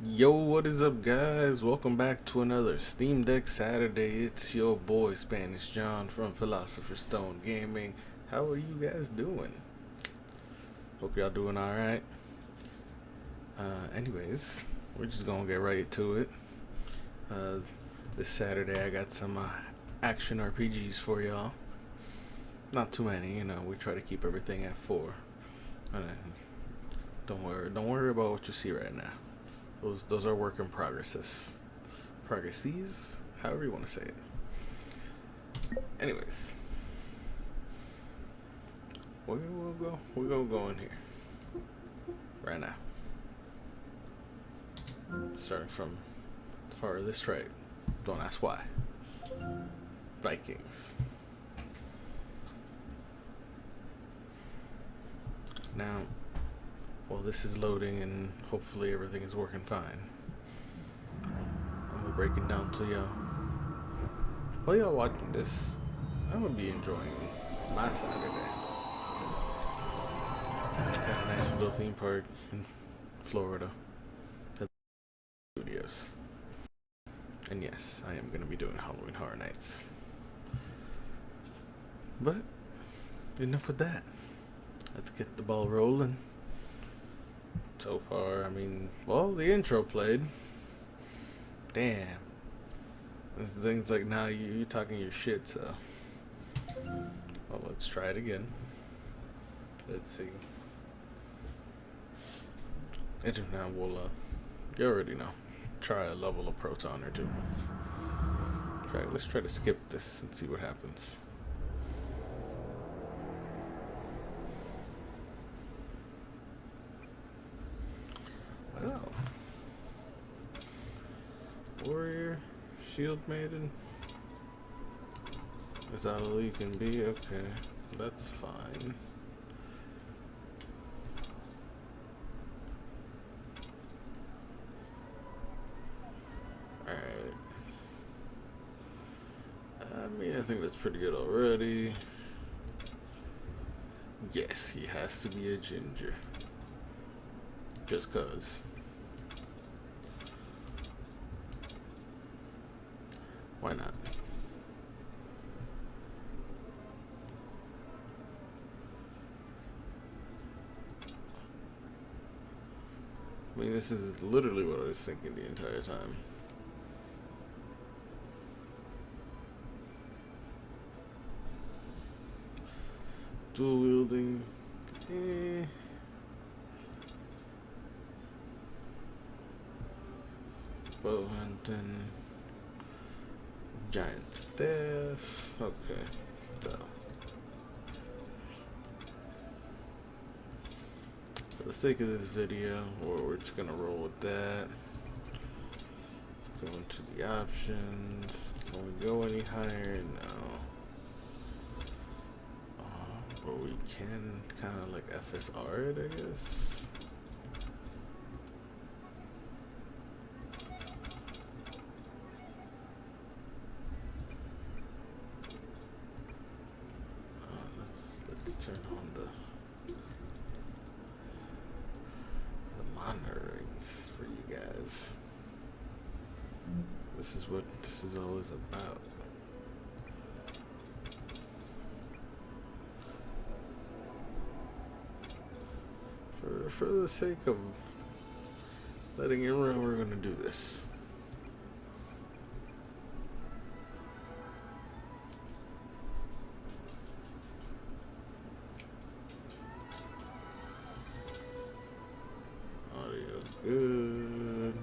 Yo, what is up, guys? Welcome back to another Steam Deck Saturday. It's your boy Spanish John from Philosopher's Stone Gaming. How are you guys doing? Hope y'all doing alright. Anyways, we're just gonna get right to it. Uh, this Saturday, I got some action RPGs for y'all. Not too many, we try to keep everything at 4. Uh, don't worry about what you see right now. Those are work in progresses. Progresses? However you want to say it. Anyways. We're gonna go in here. Right now. Starting from the farthest right. Don't ask why. Vikings. Now, while this is loading and hopefully everything is working fine, I'm gonna break it down to y'all. While y'all watching this, I'm gonna be enjoying my Saturday. Got a nice little theme park in Florida at the studios. And yes, I am gonna be doing Halloween Horror Nights. But enough with that. Let's get the ball rolling. So far, the intro played. Damn. This thing's like, nah, you're talking your shit, so. Well, let's try it again. Let's see. And now we'll, you already know. Try a level of Proton or two. Let's try to skip this and see what happens. Well. Warrior, Shield Maiden. Is that all you can be? Okay, that's fine. Alright. I think that's pretty good already. Yes, he has to be a ginger. Just cause. Why not? This is literally what I was thinking the entire time. Dual wielding. Bow hunting. Giant staff. Okay. So. For the sake of this video, we're just gonna roll with that. Let's go into the options. Can we go any higher? No. But we can kind of like FSR it, I guess. Let's turn on the monitorings for you guys. This is what this is always about. For the sake of letting you know, we're gonna do this. Audio's good.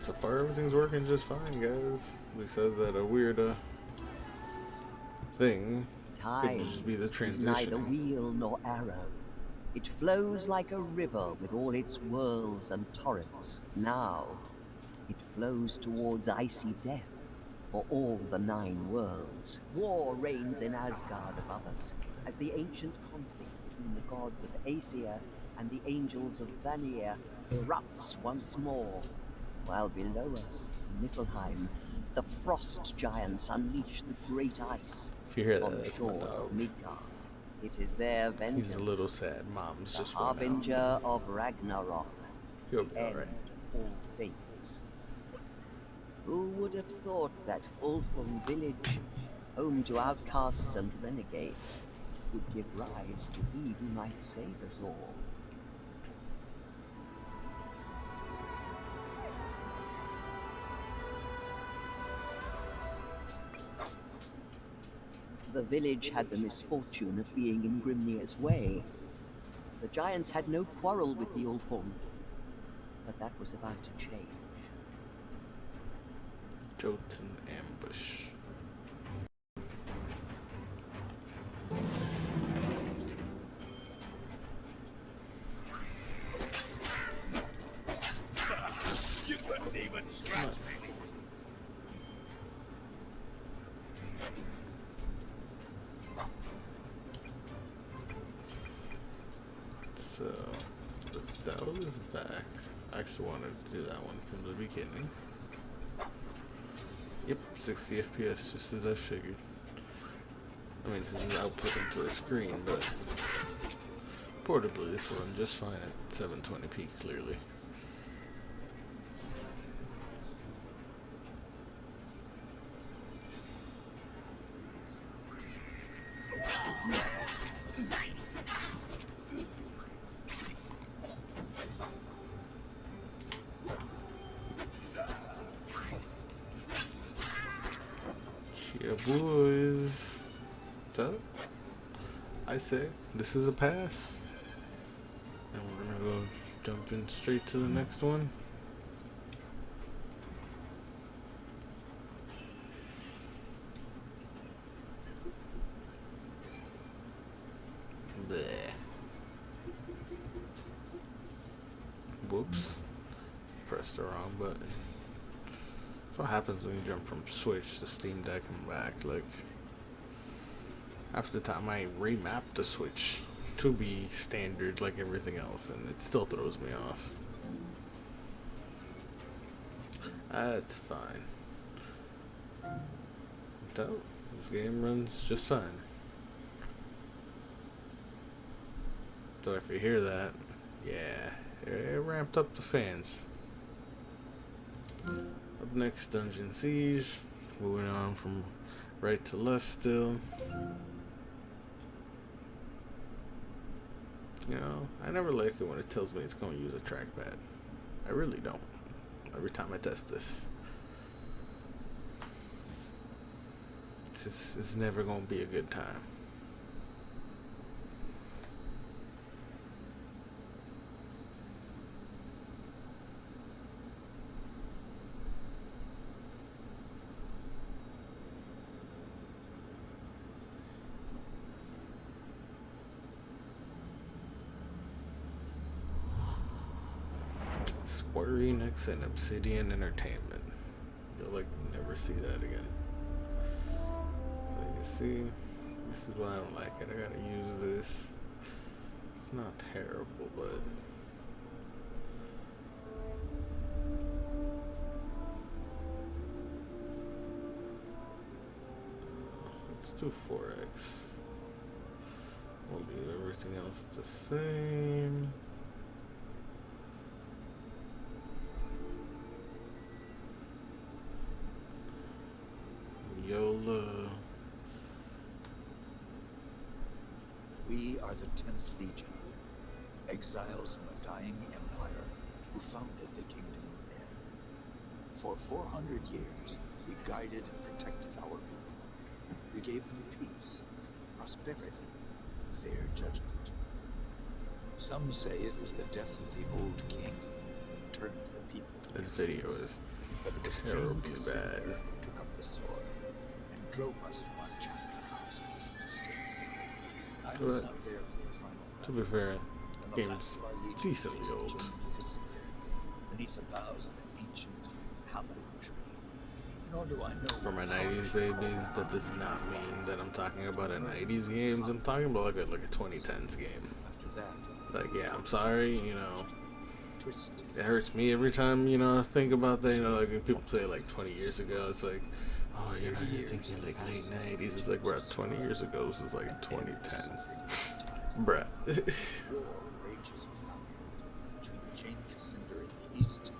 So far, everything's working just fine, guys. Besides that a weird thing. Time could just be the transition. is neither wheel nor arrow. It flows like a river with all its whirls and torrents. Now, it flows towards icy death for all the 9 worlds. War reigns in Asgard above us, as the ancient conflict between the gods of Aesir and the angels of Vanir erupts once more, while below us, in Niflheim, the frost giants unleash the great ice If you hear on that, the that's my shores dog. of Midgard. It is their vengeance. He's a little sad. Mom's the just went out. harbinger of Ragnarok. He'll be End alright. all things. Who would have thought that Ulfung village, home to outcasts and renegades, would give rise to he who might save us all? The village had the misfortune of being in Grimnir's way. The giants had no quarrel with the Ulfung, but that was about to change. Jotun ambush. You couldn't even scratch me. So, the Stout is back. I actually wanted to do that one from the beginning. Yep, 60 FPS, just as I figured. I mean, this is output into a screen, but portably this will run just fine at 720p, clearly. Yeah, boys. So, I say this is a pass, and we're gonna go jumping straight to the next one. Bleh. Whoops. Pressed the wrong button. That's what happens when you jump from Switch to Steam Deck and back. Like, half the time I remap the Switch to be standard like everything else, and it still throws me off. That's fine. So, this game runs just fine. So if you hear that, yeah, it ramped up the fans. Up next, Dungeon Siege. Moving on from right to left still. You know, I never like it when it tells me it's going to use a trackpad. I really don't. Every time I test this. It's never going to be a good time. Square Enix and Obsidian Entertainment. You'll like never see that again. So you see, this is why I don't like it. I gotta use this. It's not terrible, but let's do 4x. We'll leave everything else the same. YOLO. We are the 10th Legion, exiles from a dying empire who founded the Kingdom of Men. For 400 years, we guided and protected our people. We gave them peace, prosperity, fair judgment. Some say it was the death of the old king that turned the people This against video us. is But it was terribly James bad. who took up the sword and drove us from our chapter houses and estates. I was But not there for the final to be fair, when the game's last of our legion decently faced old. King Dishonored beneath the boughs of an ancient hallowed tree. Nor do I know For my what power 90s babies, that does not mean that I'm talking about a 90s games. I'm talking about like a 2010s game. after that. Like, yeah, I'm sorry, you know, Twisted. it hurts me every time, you know, I think about that. You know, like when people say like 20 years ago, it's like, oh, you know, you're thinking like late 90s. It's like, bro, 20 years ago, this is like 2010. Bruh. War rages without end between Jane Cassandra in the east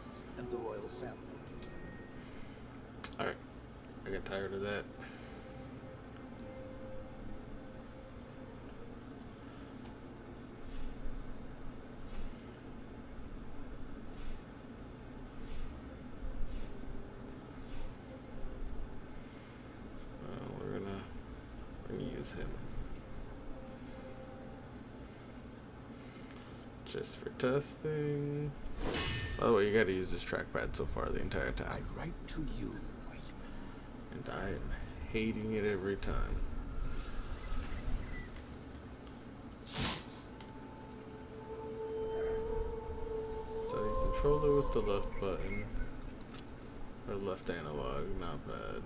tired of that. We're gonna use him just for testing. By the way, you gotta use this trackpad so far the entire time. I write to you, my And I am hating it every time. So you control it with the left button. Or left analog, not bad.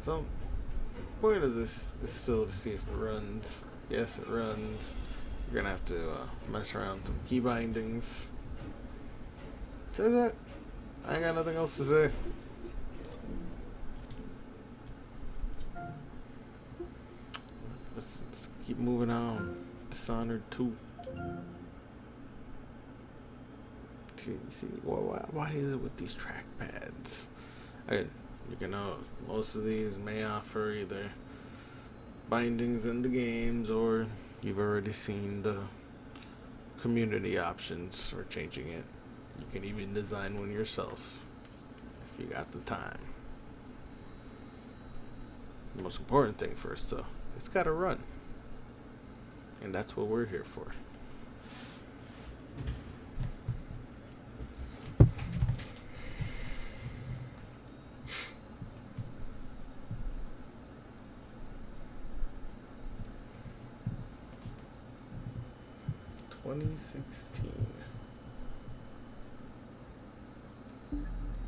So, the point of this is still to see if it runs. Yes, it runs. You're gonna have to mess around with some key bindings. Say that. I ain't got nothing else to say. Let's keep moving on. Dishonored 2. See, why is it with these trackpads? You can know most of these may offer either bindings in the games, or you've already seen the community options for changing it. You can even design one yourself if you got the time. The most important thing first, though, it's got to run, and that's what we're here for.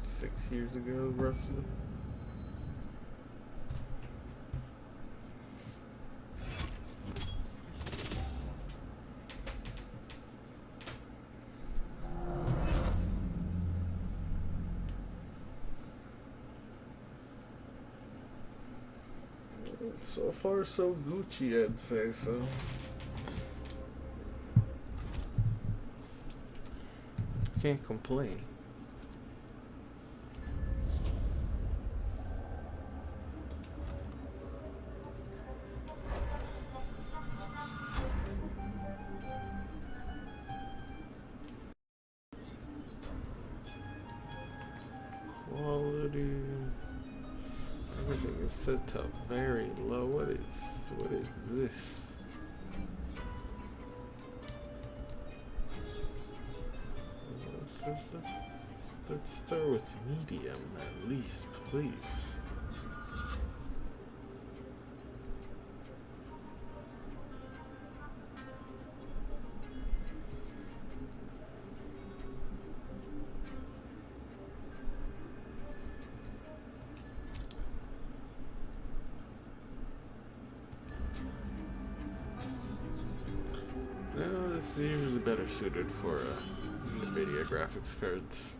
Six years ago, roughly. So far, so Gucci, I'd say so. Can't complain. Quality. Everything is set to very low. What is this? Let's start with medium at least, please. No, this is usually better suited for NVIDIA graphics cards.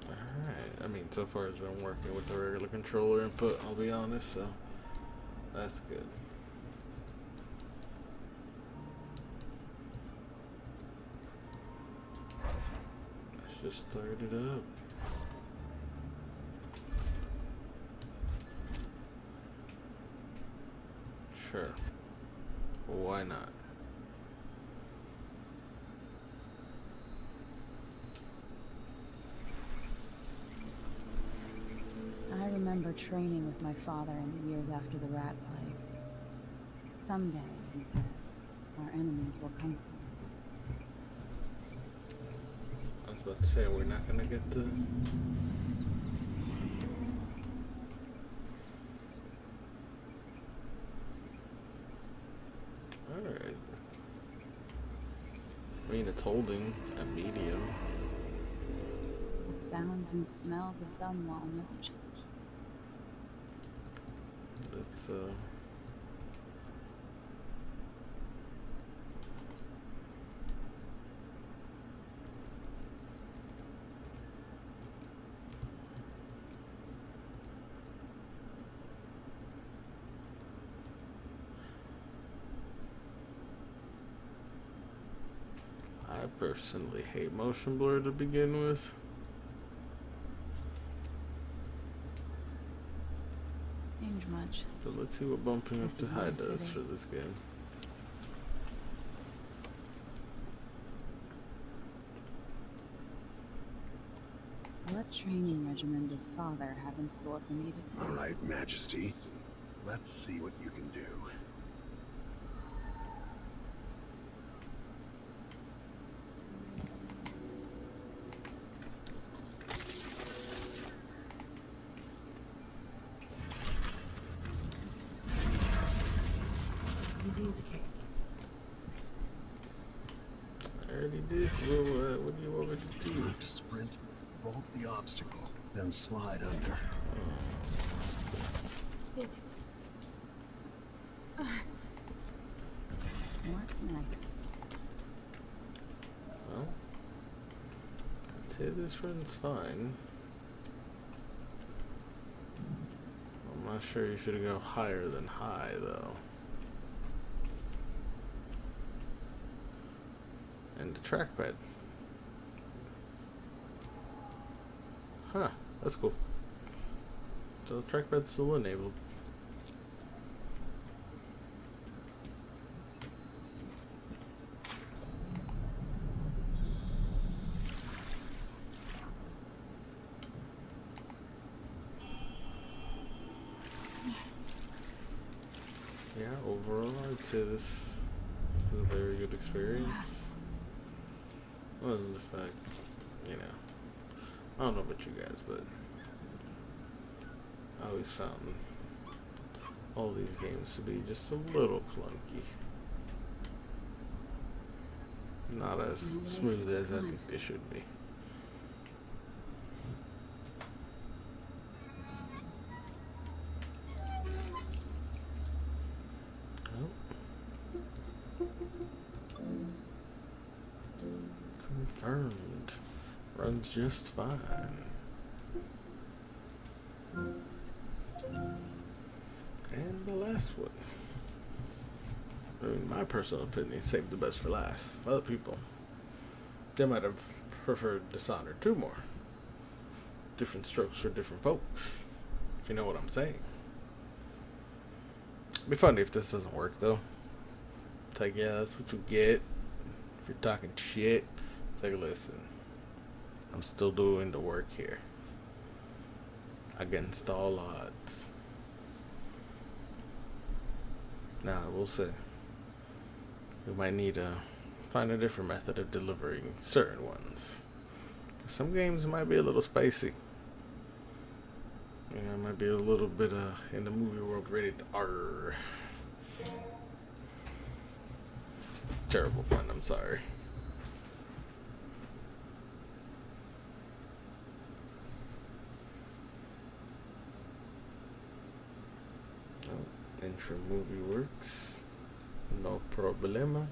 Alright, I mean, so far it's been working with the regular controller input, I'll be honest, so that's good. Just start it up. Sure. Why not? I remember training with my father in the years after the rat plague. Someday, he said. Our enemies will come for I was about to say, we're not gonna get the... Alright. I mean, it's holding a medium. The sounds and smells of Dunwall never change. That's, I personally hate motion blur to begin with. Change much. But let's see what bumping up This to is high my does city. for this game. What training regimen does Father have in store for me today? All right, Majesty. Let's see what you can do. Easy as a cake. I already did. Well, what do you want me to You do? have to sprint, vault the obstacle, then slide under. Did it. What's next? Well, I'd say this run's fine. I'm not sure you should go higher than high, though. And the trackpad. Huh, that's cool. So the trackpad's still enabled. Yeah, overall, I'd say this is a very good experience. Other than the fact, you know, I don't know about you guys, but I always found all these games to be just a little clunky. Not as smooth as I think they should be. Confirmed. Runs just fine. And the last one. I mean, my personal opinion, saved the best for last. Other people, they might have preferred Dishonored 2 more. Different strokes for different folks, if you know what I'm saying. It'd be funny if this doesn't work, though. It's like, yeah, that's what you get. If you're talking shit, take a listen. I'm still doing the work here. Against all odds. Now, I will say, we might need to find a different method of delivering certain ones. Some games might be a little spicy. You know, it might be a little bit in the movie world rated R. Terrible pun, I'm sorry. Oh, intro movie works. No problema.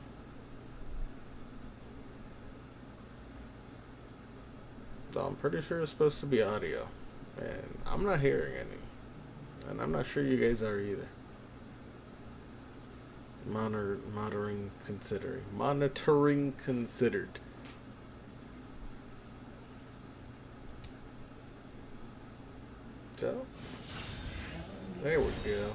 Though I'm pretty sure it's supposed to be audio. And I'm not hearing any. And I'm not sure you guys are either. Monitoring considered. So, there we go.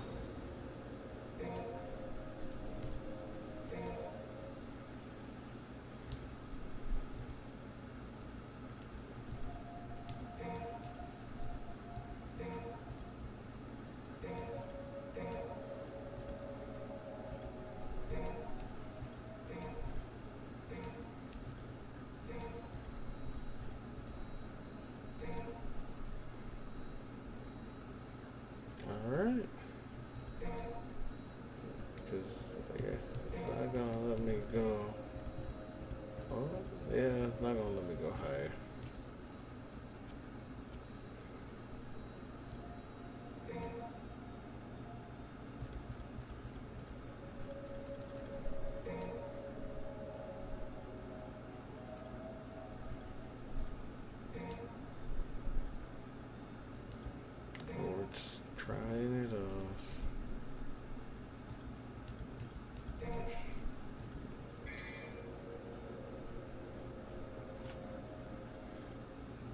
Trying it off.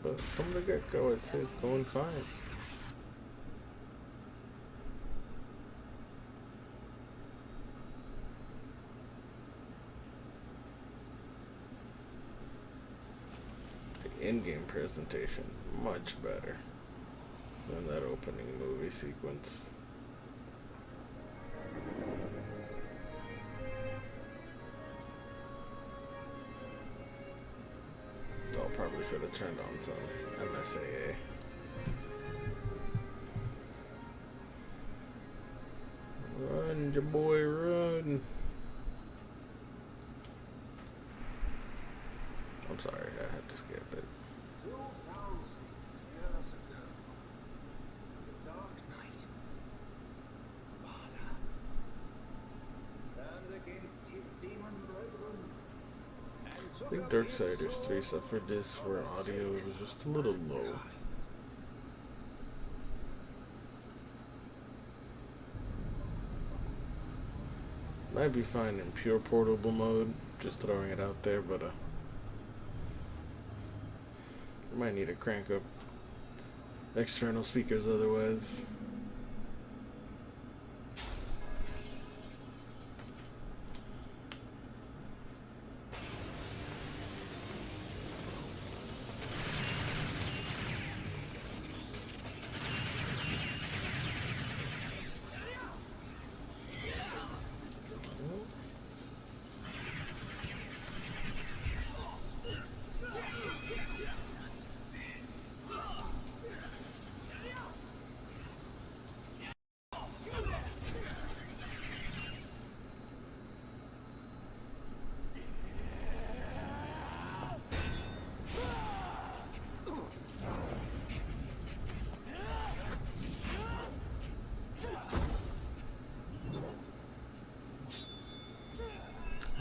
But from the get-go, I'd say it's going fine. The in-game presentation, much better than that opening movie sequence. Probably should have turned on some MSAA. Run, your boy, run. I'm sorry, I had to skip it. 2,000 years ago, the Dark Knight, Sparta, turned against his demon brethren. I think Darksiders 3 suffered this where audio was just a little low. Might be fine in pure portable mode, just throwing it out there, but you might need to crank up external speakers otherwise.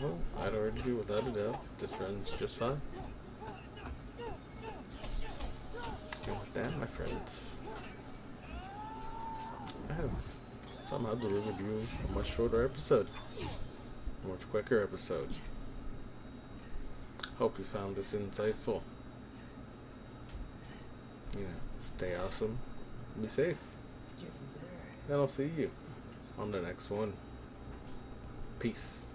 Well, I'd already do without a doubt. This runs just fine. And with that, my friends, I have somehow delivered you a much shorter episode. A much quicker episode. Hope you found this insightful. You know, stay awesome. Be safe. And I'll see you on the next one. Peace.